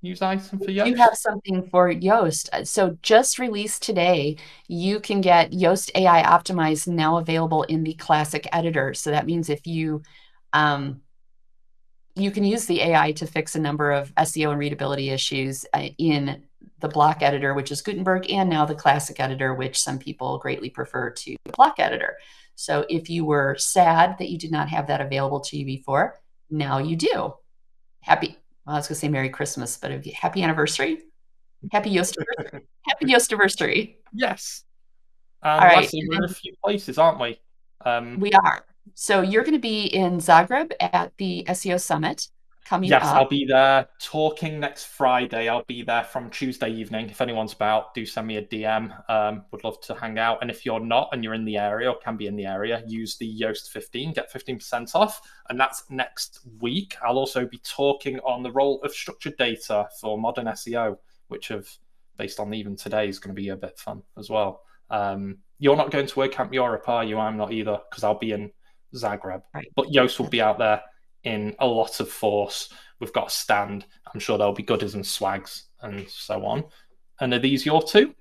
news item for Yoast. You have something for Yoast. So just released today, you can get Yoast AI Optimized now available in the classic editor. So that means if you you can use the AI to fix a number of SEO and readability issues in the block editor, which is Gutenberg, and now the classic editor, which some people greatly prefer to the block editor. So if you were sad that you did not have that available to you before, now you do. Happy, well, I was going to say Merry Christmas, but happy anniversary. Happy Yoastiversary. Happy Yoastiversary. Yes. All right. Leslie, we're in a few places, aren't we? We are. So you're going to be in Zagreb at the SEO Summit coming up. Yes, I'll be there talking next Friday. I'll be there from Tuesday evening. If anyone's about, do send me a DM. Would love to hang out. And if you're not and you're in the area or can be in the area, use the Yoast 15, get 15% off. And that's next week. I'll also be talking on the role of structured data for modern SEO, which based on even today, is going to be a bit fun as well. You're not going to WordCamp Europe, are you? I'm not either, because I'll be in Zagreb. Right. But Yoast will be out there in a lot of force. We've got a stand. I'm sure there'll be goodies and swags and so on. And are these your two?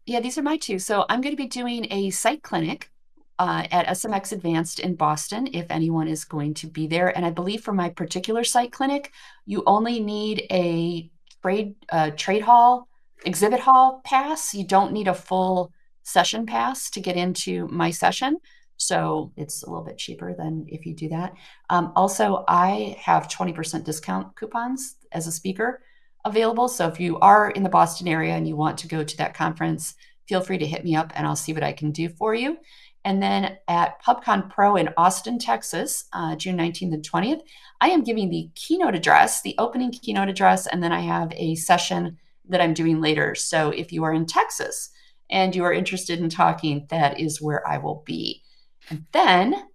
Yeah, these are my two. So I'm going to be doing a site clinic at SMX Advanced in Boston, if anyone is going to be there. And I believe for my particular site clinic, you only need a trade hall, exhibit hall pass. You don't need a full session pass to get into my session. So it's a little bit cheaper than if you do that. Also, I have 20% discount coupons as a speaker available. So if you are in the Boston area and you want to go to that conference, feel free to hit me up and I'll see what I can do for you. And then at PubCon Pro in Austin, Texas, June 19th and 20th, I am giving the keynote address, the opening keynote address, and then I have a session that I'm doing later. So if you are in Texas and you are interested in talking, that is where I will be. And then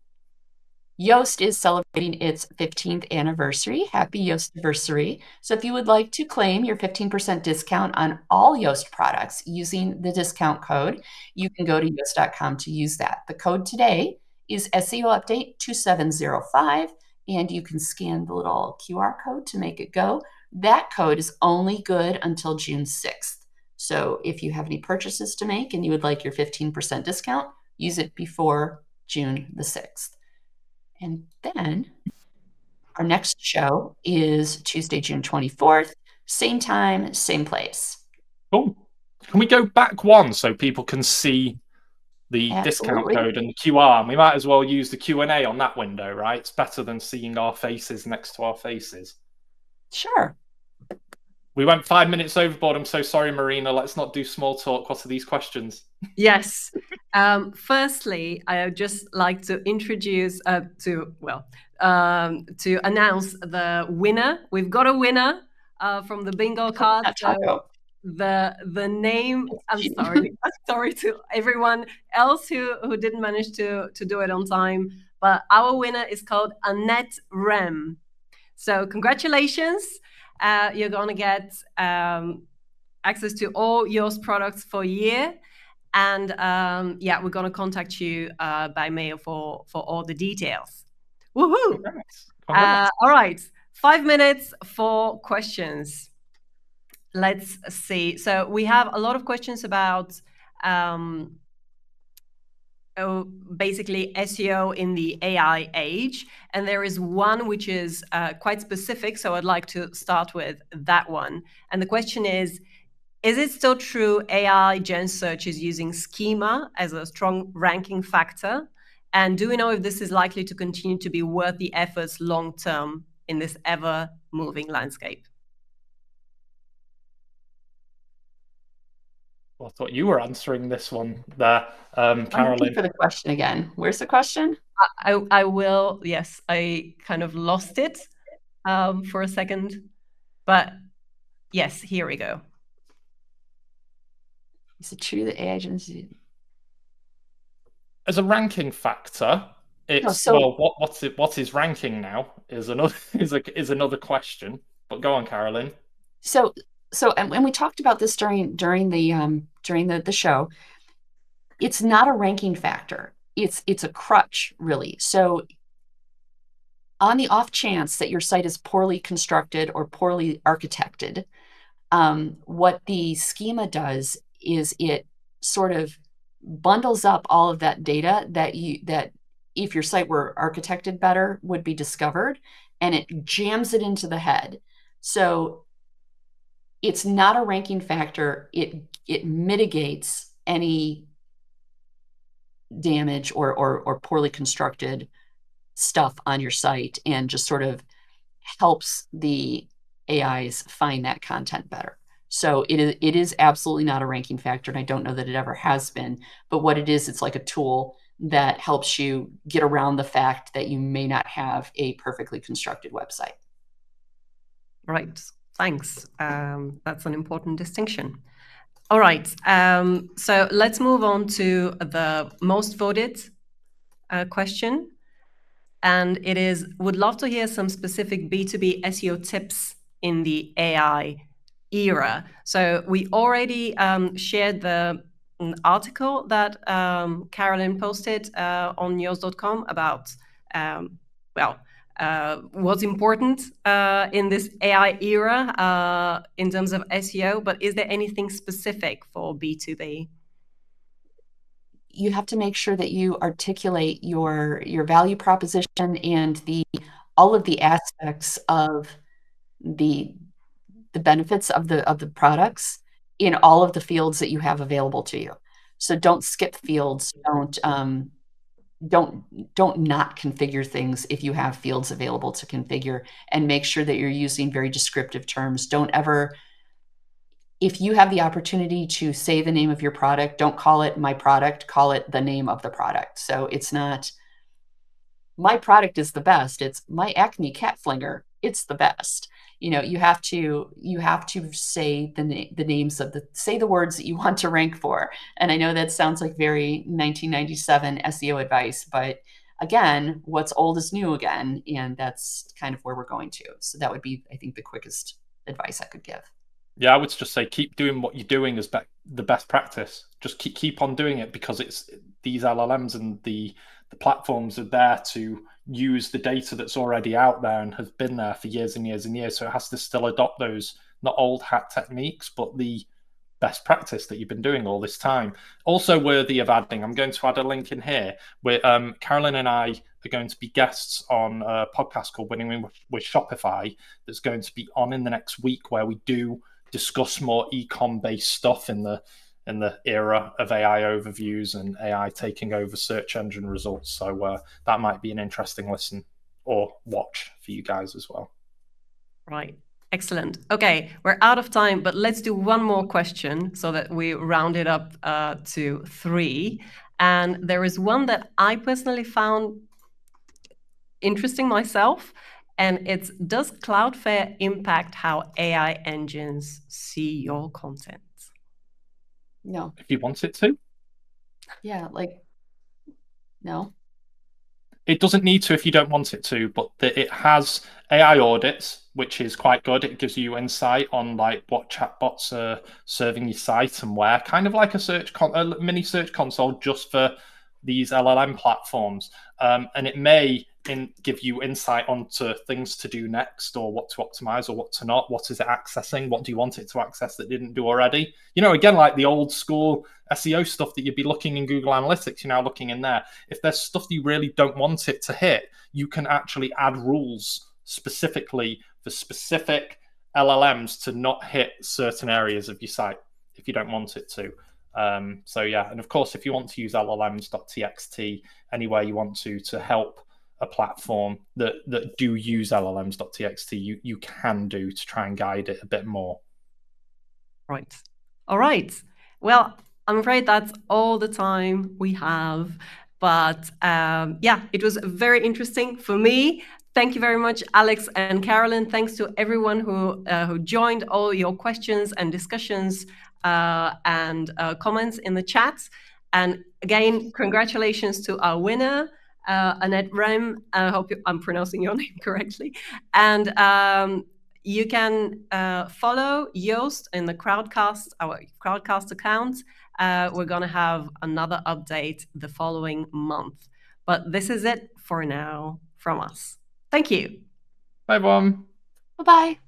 Yoast is celebrating its 15th anniversary. Happy Yoastiversary. So if you would like to claim your 15% discount on all Yoast products using the discount code, you can go to yoast.com to use that. The code today is SEO Update 2705, and you can scan the little QR code to make it go. That code is only good until June 6th. So if you have any purchases to make and you would like your 15% discount, use it before June the 6th. And then our next show is Tuesday, June 24th, same time, same place. Cool. Can we go back one so people can see the discount Absolutely. code and the QR. And we might as well use the Q&A on that window, right? It's better than seeing our faces next to our faces. Sure. We went 5 minutes overboard. I'm so sorry, Marina. Let's not do small talk. What are these questions? Yes. Firstly, I would just like to introduce to announce the winner. We've got a winner from the bingo card. So the name. I'm sorry. I'm sorry to everyone else who didn't manage to do it on time. But our winner is called Annette Rem. So congratulations. You're gonna get access to all Yoast products for a year. And we're going to contact you by mail for all the details. Woohoo! Congrats. All right, 5 minutes for questions. Let's see. So we have a lot of questions about basically SEO in the AI age. And there is one which is quite specific. So I'd like to start with that one. And the question is it still true AI gen search is using schema as a strong ranking factor? And do we know if this is likely to continue to be worth the efforts long term in this ever moving landscape? Well, I thought you were answering this one there, Carolyn. For the question again. Where's the question? I will. Yes, I kind of lost it for a second, but yes, here we go. Is it true that AI agencies? As a ranking factor, it's what is ranking now is another question. But go on, Carolyn. So and we talked about this during the show. It's not a ranking factor. It's a crutch, really. So on the off chance that your site is poorly constructed or poorly architected, what the schema does is it sort of bundles up all of that data that if your site were architected better would be discovered, and it jams it into the head. So it's not a ranking factor. It mitigates any damage or poorly constructed stuff on your site and just sort of helps the AIs find that content better. So it is absolutely not a ranking factor, and I don't know that it ever has been. But what it is, it's like a tool that helps you get around the fact that you may not have a perfectly constructed website. Right. Thanks. That's an important distinction. All right. So let's move on to the most voted question. And it is, would love to hear some specific B2B SEO tips in the AI era. So we already shared the article that Carolyn posted on yoast.com about, what's important in this AI era in terms of SEO, but is there anything specific for B2B? You have to make sure that you articulate your value proposition and all of the aspects of the benefits of the products in all of the fields that you have available to you. So don't skip fields. Don't not configure things if you have fields available to configure, and make sure that you're using very descriptive terms. Don't ever, if you have the opportunity to say the name of your product, don't call it my product, call it the name of the product. So it's not my product is the best. It's my acne cat flinger. It's the best. You have to say the names of say the words that you want to rank for. And I know that sounds like very 1997 SEO advice, but again, what's old is new again, and that's kind of where we're going to. So that would be, I think, the quickest advice I could give. Yeah, I would just say keep doing what you're doing as the best practice. Just keep on doing it, because it's these LLMs and the platforms are there to use the data that's already out there and has been there for years and years and years. So it has to still adopt those not old hat techniques, but the best practice that you've been doing all this time. Also worthy of adding, I'm going to add a link in here where Carolyn and I are going to be guests on a podcast called Winning with Shopify that's going to be on in the next week, where we do discuss more e-com based stuff in the in the era of AI overviews and AI taking over search engine results. So that might be an interesting listen or watch for you guys as well. Right. Excellent. Okay, we're out of time, but let's do one more question so that we round it up to 3. And there is one that I personally found interesting myself, and it's, does Cloudflare impact how AI engines see your content? No. If you want it to. Yeah, like, no. It doesn't need to if you don't want it to, but it has AI audits, which is quite good. It gives you insight on like what chatbots are serving your site and where, kind of like a mini search console just for these LLM platforms. And it may give you insight onto things to do next, or what to optimize or what to not. What is it accessing? What do you want it to access that didn't do already? You know, again, like the old school SEO stuff that you'd be looking in Google Analytics, you're now looking in there. If there's stuff that you really don't want it to hit, you can actually add rules specifically for specific LLMs to not hit certain areas of your site if you don't want it to. So yeah, and of course, if you want to use llms.txt anywhere you want to help a platform that do use llms.txt, you can do to try and guide it a bit more. Right. All right. Well, I'm afraid that's all the time we have. But yeah, it was very interesting for me. Thank you very much, Alex and Carolyn. Thanks to everyone who joined, all your questions and discussions and comments in the chat. And again, congratulations to our winner, Annette Rem. I hope I'm pronouncing your name correctly. And you can follow Yoast in the Crowdcast, our Crowdcast account. We're going to have another update the following month. But this is it for now from us. Thank you. Bye, everyone. Bye-bye.